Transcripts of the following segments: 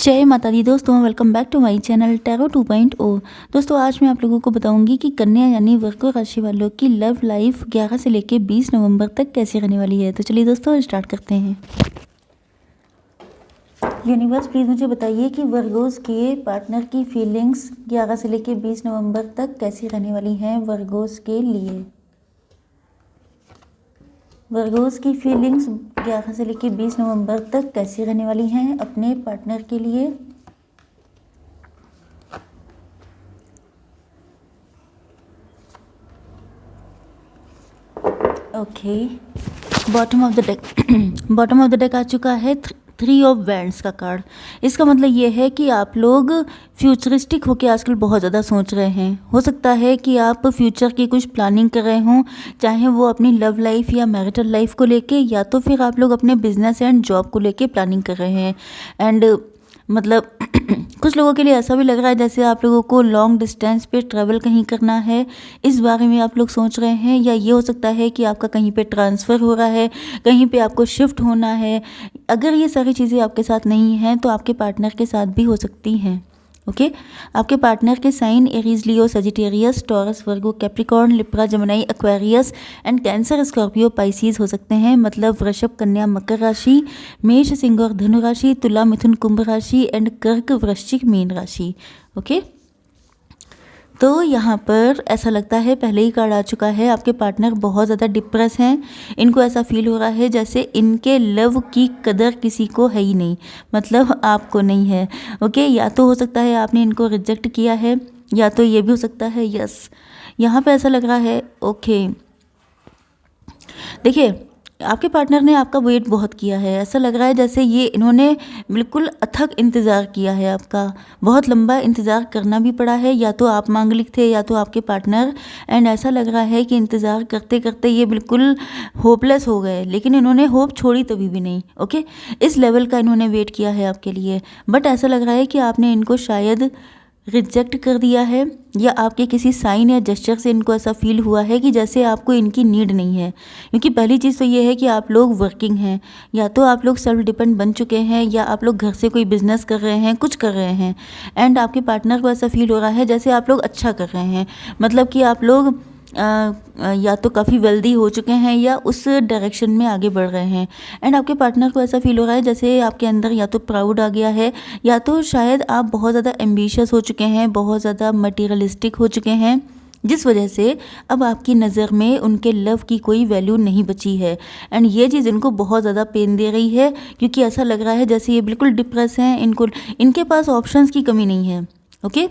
जय माता दी दोस्तों, welcome back to my channel tarot 2.0। दोस्तों आज मैं आप लोगों को बताऊंगी कि कन्या यानी वर्गो राशि वालों की लव लाइफ 11 से लेकर 20 नवंबर तक कैसी रहने वाली है। तो चलिए दोस्तों स्टार्ट करते हैं। यूनिवर्स प्लीज़ मुझे बताइए कि वर्गोस के पार्टनर की फीलिंग्स 11 से लेकर 20 नवंबर तक कैसी रहने वाली हैं वर्गोस के लिए। वर्गोस की फीलिंग्स 11 से लेकर 20 नवंबर तक कैसी रहने वाली हैं अपने पार्टनर के लिए। Okay, bottom of the deck bottom of the deck आ चुका है 3 ऑफ वैंड्स का कार्ड। इसका मतलब ये है कि आप लोग फ्यूचरिस्टिक होकर आजकल बहुत ज़्यादा सोच रहे हैं। हो सकता है कि आप फ्यूचर की कुछ प्लानिंग कर रहे हों, चाहे वो अपनी लव लाइफ या मैरिटल लाइफ को लेके, या तो फिर आप लोग अपने बिजनेस एंड जॉब को लेके प्लानिंग कर रहे हैं। एंड मतलब कुछ लोगों के लिए ऐसा भी लग रहा है जैसे आप लोगों को लॉन्ग डिस्टेंस पे ट्रैवल कहीं करना है, इस बारे में आप लोग सोच रहे हैं। या ये हो सकता है कि आपका कहीं पे ट्रांसफ़र हो रहा है, कहीं पे आपको शिफ्ट होना है। अगर ये सारी चीज़ें आपके साथ नहीं हैं तो आपके पार्टनर के साथ भी हो सकती हैं। ओके, आपके पार्टनर के sign Aries, Leo, Sagittarius, Taurus, Virgo, Capricorn, Libra, Gemini, Aquarius and Cancer, Scorpio, Pisces हो सकते हैं। मतलब वृषभ, कन्या, मकर राशि, मेष, सिंह और धनु राशि, तुला, मिथुन, कुंभ राशि एंड कर्क, वृश्चिक, मीन राशि। ओके, तो यहाँ पर ऐसा लगता है, पहले ही कार्ड आ चुका है, आपके पार्टनर बहुत ज़्यादा डिप्रेस हैं। इनको ऐसा फील हो रहा है जैसे इनके लव की कदर किसी को है ही नहीं, मतलब आपको नहीं है। ओके, या तो हो सकता है आपने इनको रिजेक्ट किया है, या तो ये भी हो सकता है। यस, यहाँ पे ऐसा लग रहा है। ओके, देखिए आपके पार्टनर ने आपका वेट बहुत किया है। ऐसा लग रहा है जैसे ये इन्होंने बिल्कुल अथक इंतज़ार किया है आपका, बहुत लंबा इंतज़ार करना भी पड़ा है। या तो आप मांगलिक थे या तो आपके पार्टनर। एंड ऐसा लग रहा है कि इंतज़ार करते करते ये बिल्कुल होपलेस हो गए, लेकिन इन्होंने होप छोड़ी तभी भी नहीं। ओके, इस लेवल का इन्होंने वेट किया है आपके लिए। बट ऐसा लग रहा है कि आपने इनको शायद रिजेक्ट कर दिया है, या आपके किसी साइन या जेस्चर से इनको ऐसा फील हुआ है कि जैसे आपको इनकी नीड नहीं है। क्योंकि पहली चीज़ तो ये है कि आप लोग वर्किंग हैं, या तो आप लोग सेल्फ डिपेंड बन चुके हैं, या आप लोग घर से कोई बिजनेस कर रहे हैं, कुछ कर रहे हैं। एंड आपके पार्टनर को ऐसा फील हो रहा है जैसे आप लोग अच्छा कर रहे हैं, मतलब कि आप लोग या तो काफ़ी वेल्दी हो चुके हैं या उस डायरेक्शन में आगे बढ़ रहे हैं। एंड आपके पार्टनर को ऐसा फील हो रहा है जैसे आपके अंदर या तो प्राउड आ गया है, या तो शायद आप बहुत ज़्यादा एम्बिशियस हो चुके हैं, बहुत ज़्यादा मटीरियलिस्टिक हो चुके हैं, जिस वजह से अब आपकी नज़र में उनके लव की कोई वैल्यू नहीं बची है। एंड ये चीज़ इनको बहुत ज़्यादा पेन दे रही है, क्योंकि ऐसा लग रहा है जैसे ये बिल्कुल डिप्रेस हैं। इनके पास ऑप्शंस की कमी नहीं है। ओके,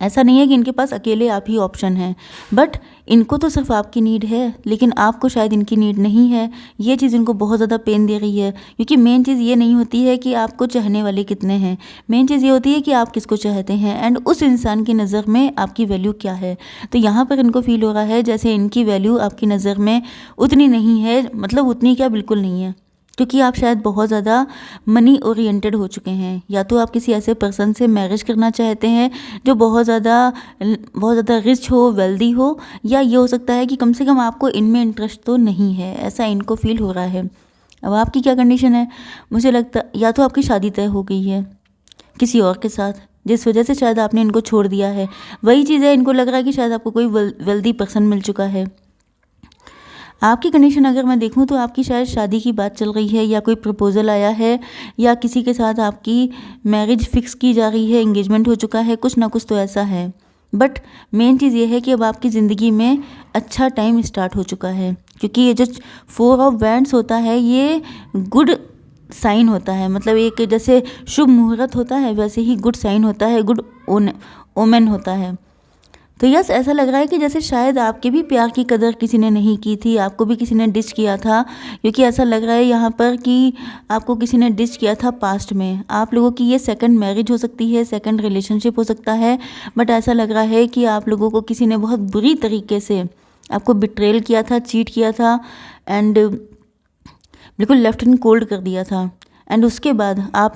ऐसा नहीं है कि इनके पास अकेले आप ही ऑप्शन हैं, बट इनको तो सिर्फ आपकी नीड है, लेकिन आपको शायद इनकी नीड नहीं है। ये चीज़ इनको बहुत ज़्यादा पेन दे रही है, क्योंकि मेन चीज़ ये नहीं होती है कि आपको चाहने वाले कितने हैं, मेन चीज़ ये होती है कि आप किसको चाहते हैं एंड उस इंसान की नज़र में आपकी वैल्यू क्या है। तो यहाँ पर इनको फील हो रहा है जैसे इनकी वैल्यू आपकी नज़र में उतनी नहीं है, मतलब उतनी क्या, बिल्कुल नहीं है, क्योंकि आप शायद बहुत ज़्यादा मनी ओरिएंटेड हो चुके हैं। या तो आप किसी ऐसे पर्सन से मैरिज करना चाहते हैं जो बहुत ज़्यादा रिच हो, वेल्दी हो, या ये हो सकता है कि कम से कम आपको इनमें इंटरेस्ट तो नहीं है, ऐसा इनको फील हो रहा है। अब आपकी क्या कंडीशन है, मुझे लगता या तो आपकी शादी तय हो गई है किसी और के साथ, जिस वजह से शायद आपने इनको छोड़ दिया है। वही चीज़ है, इनको लग रहा है कि शायद आपको कोई वेल्दी पर्सन मिल चुका है। आपकी कंडीशन अगर मैं देखूं तो आपकी शायद शादी की बात चल रही है, या कोई प्रपोज़ल आया है, या किसी के साथ आपकी मैरिज फिक्स की जा रही है, एंगेजमेंट हो चुका है, कुछ ना कुछ तो ऐसा है। बट मेन चीज़ ये है कि अब आपकी ज़िंदगी में अच्छा टाइम स्टार्ट हो चुका है, क्योंकि ये जो 4 ऑफ वैंड्स होता है ये गुड साइन होता है। मतलब एक जैसे शुभ मुहूर्त होता है, वैसे ही गुड साइन होता है, गुड ओमेन होता है। तो यस, ऐसा लग रहा है कि जैसे शायद आपके भी प्यार की कदर किसी ने नहीं की थी, आपको भी किसी ने डिच किया था, क्योंकि ऐसा लग रहा है यहाँ पर कि आपको किसी ने डिच किया था पास्ट में। आप लोगों की ये सेकंड मैरिज हो सकती है, सेकंड रिलेशनशिप हो सकता है, बट ऐसा लग रहा है कि आप लोगों को किसी ने बहुत बुरी तरीके से आपको बिट्रेल किया था, चीट किया था, एंड बिल्कुल लेफ्ट इन कोल्ड कर दिया था। एंड उसके बाद आप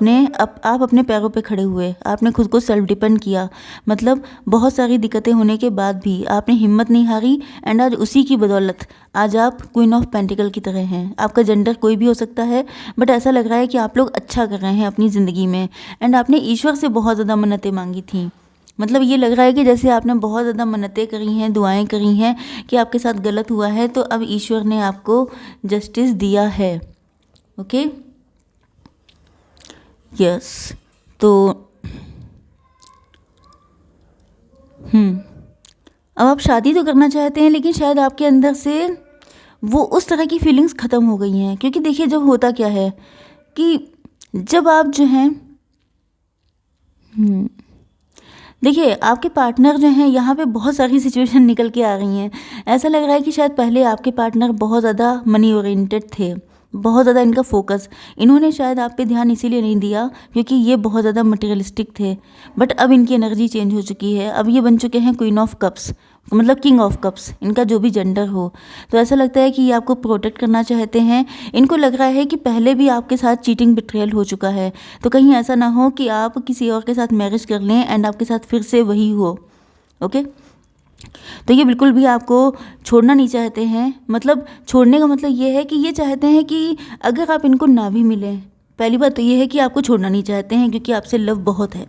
अपने पैरों पे खड़े हुए, आपने खुद को सेल्फ डिपेंड किया। मतलब बहुत सारी दिक्कतें होने के बाद भी आपने हिम्मत नहीं हारी एंड आज उसी की बदौलत आज आप क्वीन ऑफ पेंटिकल की तरह हैं। आपका जेंडर कोई भी हो सकता है, बट ऐसा लग रहा है कि आप लोग अच्छा कर रहे हैं अपनी ज़िंदगी में। एंड आपने ईश्वर से बहुत ज़्यादा मन्नतें मांगी थी। मतलब ये लग रहा है कि जैसे आपने बहुत ज़्यादा मन्नतें करी हैं, दुआएं करी हैं कि आपके साथ गलत हुआ है, तो अब ईश्वर ने आपको जस्टिस दिया है। Okay, yes. तो अब आप शादी तो करना चाहते हैं, लेकिन शायद आपके अंदर से वो उस तरह की फीलिंग्स ख़त्म हो गई हैं। क्योंकि देखिए, जब होता क्या है कि जब आप जो हैं देखिए, आपके पार्टनर जो हैं यहाँ पे बहुत सारी सिचुएशन निकल के आ रही हैं। ऐसा लग रहा है कि शायद पहले आपके पार्टनर बहुत ज़्यादा मनी ओरिएंटेड थे, बहुत ज़्यादा इनका फोकस, इन्होंने शायद आप पे ध्यान इसीलिए नहीं दिया क्योंकि ये बहुत ज़्यादा मटेरियलिस्टिक थे। बट अब इनकी एनर्जी चेंज हो चुकी है, अब ये बन चुके हैं क्वीन ऑफ कप्स, मतलब किंग ऑफ कप्स, इनका जो भी जेंडर हो। तो ऐसा लगता है कि ये आपको प्रोटेक्ट करना चाहते हैं। इनको लग रहा है कि पहले भी आपके साथ चीटिंग बिट्रेयल हो चुका है, तो कहीं ऐसा ना हो कि आप किसी और के साथ मैरिज कर लें एंड आपके साथ फिर से वही हो। ओके, तो ये बिल्कुल भी आपको छोड़ना नहीं चाहते हैं। मतलब छोड़ने का मतलब ये है कि ये चाहते हैं कि अगर आप इनको ना भी मिलें, पहली बात तो ये है कि आपको छोड़ना नहीं चाहते हैं क्योंकि आपसे लव बहुत है।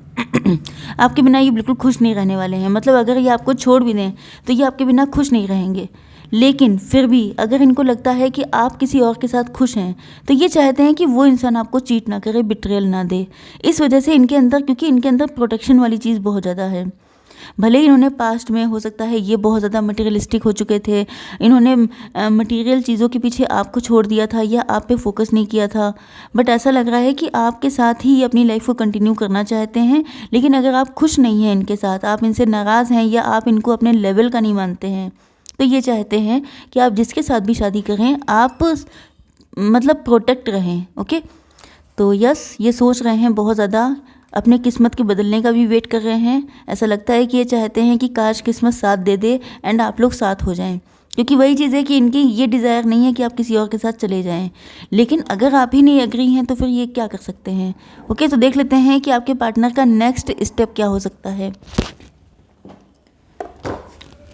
आपके बिना ये बिल्कुल खुश नहीं रहने वाले हैं। मतलब अगर ये आपको छोड़ भी दें तो ये आपके बिना खुश नहीं रहेंगे। लेकिन फिर भी अगर इनको लगता है कि आप किसी और के साथ खुश हैं, तो ये चाहते हैं कि वो इंसान आपको चीट ना करे, बिट्रेयल ना दे। इस वजह से इनके अंदर, क्योंकि इनके अंदर प्रोटेक्शन वाली चीज़ बहुत ज़्यादा है। भले ही इन्होंने पास्ट में, हो सकता है ये बहुत ज़्यादा मटेरियलिस्टिक हो चुके थे, इन्होंने मटेरियल चीज़ों के पीछे आपको छोड़ दिया था या आप पे फोकस नहीं किया था, बट ऐसा लग रहा है कि आपके साथ ही अपनी लाइफ को कंटिन्यू करना चाहते हैं। लेकिन अगर आप खुश नहीं हैं इनके साथ, आप इनसे नाराज़ हैं या आप इनको अपने लेवल का नहीं मानते हैं, तो ये चाहते हैं कि आप जिसके साथ भी शादी करें, आप मतलब प्रोटेक्ट रहें। ओके, तो यस, ये सोच रहे हैं बहुत ज़्यादा, अपने किस्मत के बदलने का भी वेट कर रहे हैं। ऐसा लगता है कि ये चाहते हैं कि काश किस्मत साथ दे दे एंड आप लोग साथ हो जाएं। क्योंकि वही चीज़ है कि इनकी ये डिज़ायर नहीं है कि आप किसी और के साथ चले जाएं। लेकिन अगर आप ही नहीं एग्री हैं तो फिर ये क्या कर सकते हैं। ओके, तो देख लेते हैं कि आपके पार्टनर का नेक्स्ट स्टेप क्या हो सकता है।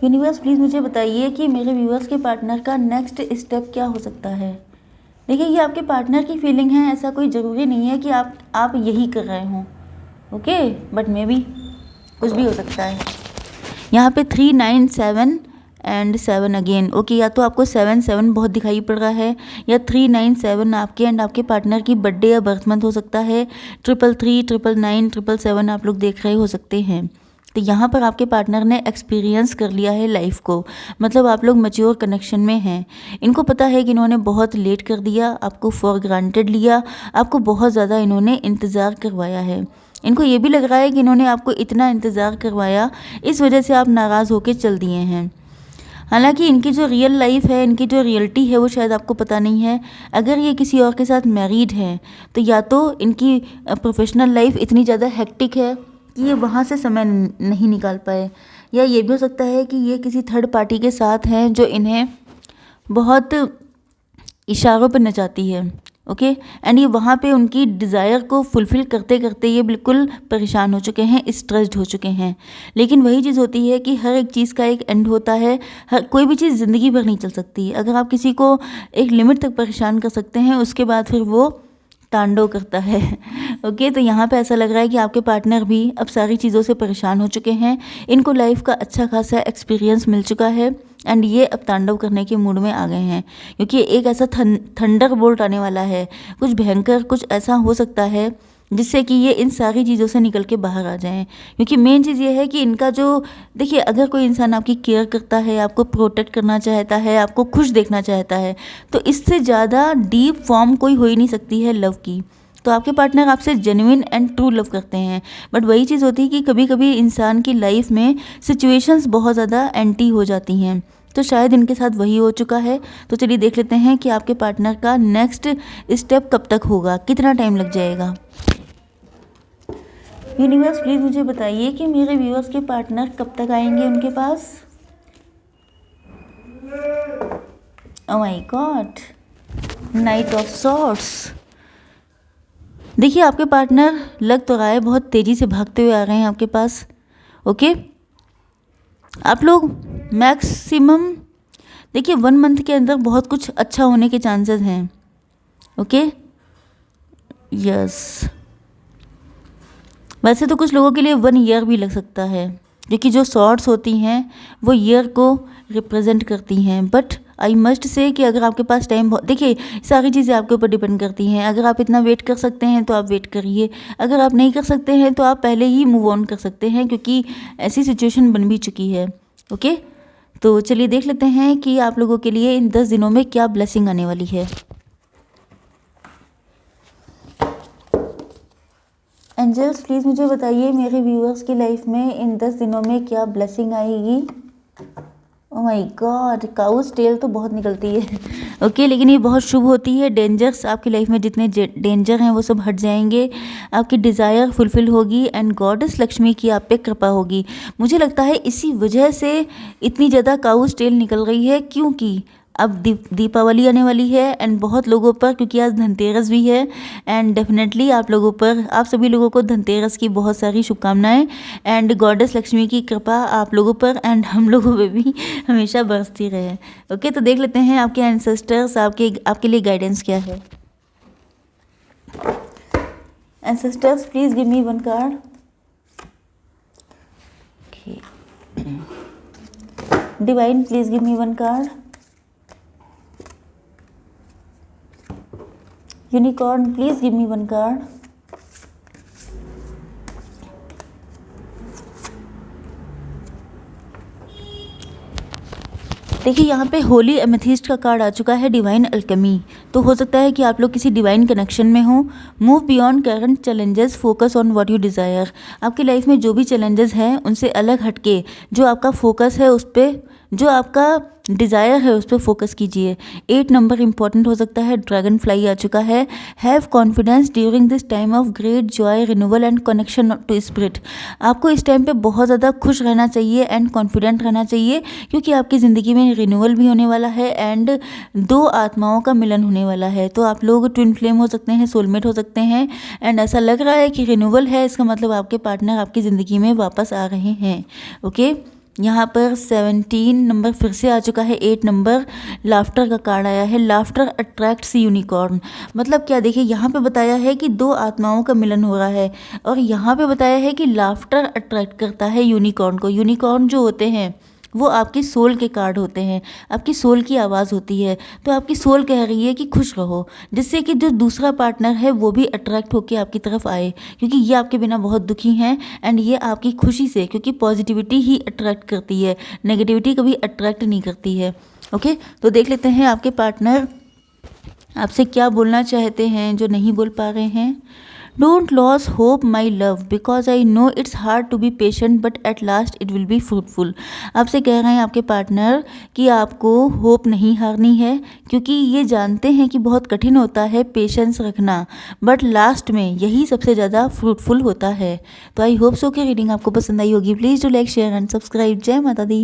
यूनिवर्स प्लीज़ मुझे बताइए कि मेरे व्यूअर्स के पार्टनर का नेक्स्ट स्टेप क्या हो सकता है। देखिए, ये आपके पार्टनर की फीलिंग है, ऐसा कोई ज़रूरी नहीं है कि आप यही कर रहे हों। ओके, बट मे बी कुछ भी हो सकता है। यहाँ पे 3, 9, 7 एंड 7 अगेन। ओके, या तो आपको 7, 7 बहुत दिखाई पड़ रहा है, या 3, 9, 7 आपके एंड आपके पार्टनर की बर्थडे या बर्थ मंथ हो सकता है। 333, 999, 777 आप लोग देख रहे हो सकते हैं। तो यहाँ पर आपके पार्टनर ने एक्सपीरियंस कर लिया है लाइफ को। मतलब आप लोग मैच्योर कनेक्शन में हैं। इनको पता है कि इन्होंने बहुत लेट कर दिया, आपको फॉर ग्रांटेड लिया, आपको बहुत ज़्यादा इन्होंने इंतज़ार करवाया है। इनको ये भी लग रहा है कि इन्होंने आपको इतना इंतज़ार करवाया, इस वजह से आप नाराज़ होकर चल दिए हैं। हालांकि इनकी जो रियल लाइफ है, इनकी जो रियलिटी है, वो शायद आपको पता नहीं है। अगर ये किसी और के साथ मैरिड हैं, तो या तो इनकी प्रोफेशनल लाइफ इतनी ज़्यादा हेक्टिक है कि ये वहाँ से समय नहीं निकाल पाए, या ये भी हो सकता है कि ये किसी थर्ड पार्टी के साथ हैं जो इन्हें बहुत इशारों पर नचाती है। ओके, एंड ये वहाँ पे उनकी डिज़ायर को फुलफ़िल करते करते ये बिल्कुल परेशान हो चुके हैं, स्ट्रेस्ड हो चुके हैं। लेकिन वही चीज़ होती है कि हर एक चीज़ का एक एंड होता है। हर कोई भी चीज़ ज़िंदगी भर नहीं चल सकती। अगर आप किसी को एक लिमिट तक परेशान कर सकते हैं, उसके बाद फिर वो तांडव करता है। ओके, तो यहाँ पे ऐसा लग रहा है कि आपके पार्टनर भी अब सारी चीज़ों से परेशान हो चुके हैं। इनको लाइफ का अच्छा खासा एक्सपीरियंस मिल चुका है एंड ये अब तांडव करने के मूड में आ गए हैं। क्योंकि एक ऐसा थंडर बोल्ट आने वाला है, कुछ भयंकर, कुछ ऐसा हो सकता है जिससे कि ये इन सारी चीज़ों से निकल के बाहर आ जाएं। क्योंकि मेन चीज़ ये है कि इनका जो, देखिए, अगर कोई इंसान आपकी केयर करता है, आपको प्रोटेक्ट करना चाहता है, आपको खुश देखना चाहता है, तो इससे ज़्यादा डीप फॉर्म कोई हो ही नहीं सकती है लव की। तो आपके पार्टनर आपसे जेन्युइन एंड ट्रू लव करते हैं। बट वही चीज़ होती है कि कभी कभी इंसान की लाइफ में सिचुएशंस बहुत ज़्यादा एंटी हो जाती हैं, तो शायद इनके साथ वही हो चुका है। तो चलिए देख लेते हैं कि आपके पार्टनर का नेक्स्ट स्टेप कब तक होगा, कितना टाइम लग जाएगा। यूनिवर्स प्लीज़ मुझे बताइए कि मेरे व्यूअर्स के पार्टनर कब तक आएंगे उनके पास। Oh my god, knight of swords. देखिए आपके पार्टनर लग तो रहा है बहुत तेज़ी से भागते हुए आ रहे हैं आपके पास। ओके, आप लोग मैक्सिमम देखिए 1 मंथ के अंदर बहुत कुछ अच्छा होने के चांसेस हैं। ओके, यस, वैसे तो कुछ लोगों के लिए 1 ईयर भी लग सकता है, क्योंकि जो शॉर्ट्स होती हैं वो ईयर को रिप्रेजेंट करती हैं। बट आई मस्ट से कि अगर आपके पास टाइम देखिए सारी चीज़ें आपके ऊपर डिपेंड करती हैं। अगर आप इतना वेट कर सकते हैं तो आप वेट करिए, अगर आप नहीं कर सकते हैं तो आप पहले ही मूव ऑन कर सकते हैं, क्योंकि ऐसी सिचुएशन बन भी चुकी है। ओके, तो चलिए देख लेते हैं कि आप लोगों के लिए इन 10 दिनों में क्या ब्लेसिंग आने वाली है। एंजल्स प्लीज़ मुझे बताइए मेरे व्यूअर्स की लाइफ में इन 10 दिनों में क्या ब्लेसिंग आएगी। ओह माय गॉड, काउस टेल तो बहुत निकलती है। ओके, लेकिन ये बहुत शुभ होती है। डेंजर्स आपकी लाइफ में जितने डेंजर हैं वो सब हट जाएंगे, आपकी डिज़ायर फुलफिल होगी एंड गॉडेस लक्ष्मी की आप पे कृपा होगी। मुझे लगता है इसी वजह से इतनी ज़्यादा काउस टेल निकल रही है, क्योंकि अब दीपावली आने वाली है एंड बहुत लोगों पर, क्योंकि आज धनतेरस भी है एंड डेफिनेटली आप लोगों पर, आप सभी लोगों को धनतेरस की बहुत सारी शुभकामनाएं एंड गॉडेस लक्ष्मी की कृपा आप लोगों पर एंड हम लोगों पे भी हमेशा बरसती रहे। ओके, तो देख लेते हैं आपके एंसेस्टर्स आपके लिए गाइडेंस क्या है। Ancestors please give me 1 card. Okay, divine please give me 1 card. Unicorn please give me 1 card. देखिए यहाँ पे होली एमेथिस्ट का कार्ड आ चुका है, डिवाइन अल्केमी। तो हो सकता है कि आप लोग किसी डिवाइन कनेक्शन में हो। Move beyond current challenges, focus on what you desire. आपकी लाइफ में जो भी चैलेंजेस हैं उनसे अलग हटके जो आपका फोकस है उस पर, जो आपका डिज़ायर है उस पर फोकस कीजिए। 8 नंबर इंपॉर्टेंट हो सकता है। ड्रैगन फ्लाई आ चुका है। Have confidence during this time of great joy, renewal and connection to spirit. आपको इस टाइम पे बहुत ज़्यादा खुश रहना चाहिए एंड कॉन्फिडेंट रहना चाहिए, क्योंकि आपकी ज़िंदगी में रिन्यूअल भी होने वाला है एंड 2 आत्माओं का मिलन होने वाला है। तो आप लोग ट्विन फ्लेम हो सकते हैं, सोलमेट हो सकते हैं एंड ऐसा लग रहा है कि रिन्यूअल है, इसका मतलब आपके पार्टनर आपकी ज़िंदगी में वापस आ रहे हैं। ओके, यहाँ पर 17 नंबर फिर से आ चुका है। 8 नंबर लाफ्टर का कार्ड आया है। Laughter attracts unicorn. मतलब क्या, देखिए यहाँ पे बताया है कि 2 आत्माओं का मिलन हो रहा है और यहाँ पे बताया है कि लाफ्टर अट्रैक्ट करता है यूनिकॉर्न को। यूनिकॉर्न जो होते हैं वो आपकी सोल के कार्ड होते हैं, आपकी सोल की आवाज़ होती है। तो आपकी सोल कह रही है कि खुश रहो, जिससे कि जो दूसरा पार्टनर है वो भी अट्रैक्ट होकर आपकी तरफ आए, क्योंकि ये आपके बिना बहुत दुखी हैं एंड ये आपकी खुशी से, क्योंकि पॉजिटिविटी ही अट्रैक्ट करती है, नेगेटिविटी कभी अट्रैक्ट नहीं करती है। ओके, तो देख लेते हैं आपके पार्टनर आपसे क्या बोलना चाहते हैं जो नहीं बोल पा रहे हैं। Don't lose hope my love, because I know it's hard to be patient but at last it will be fruitful. आपसे कह रहे हैं आपके पार्टनर कि आपको होप नहीं हारनी है, क्योंकि ये जानते हैं कि बहुत कठिन होता है पेशेंस रखना, बट लास्ट में यही सबसे ज़्यादा फ्रूटफुल होता है। तो आई होप सो कि रीडिंग आपको पसंद आई होगी। Please do like share and subscribe. जय माता दी।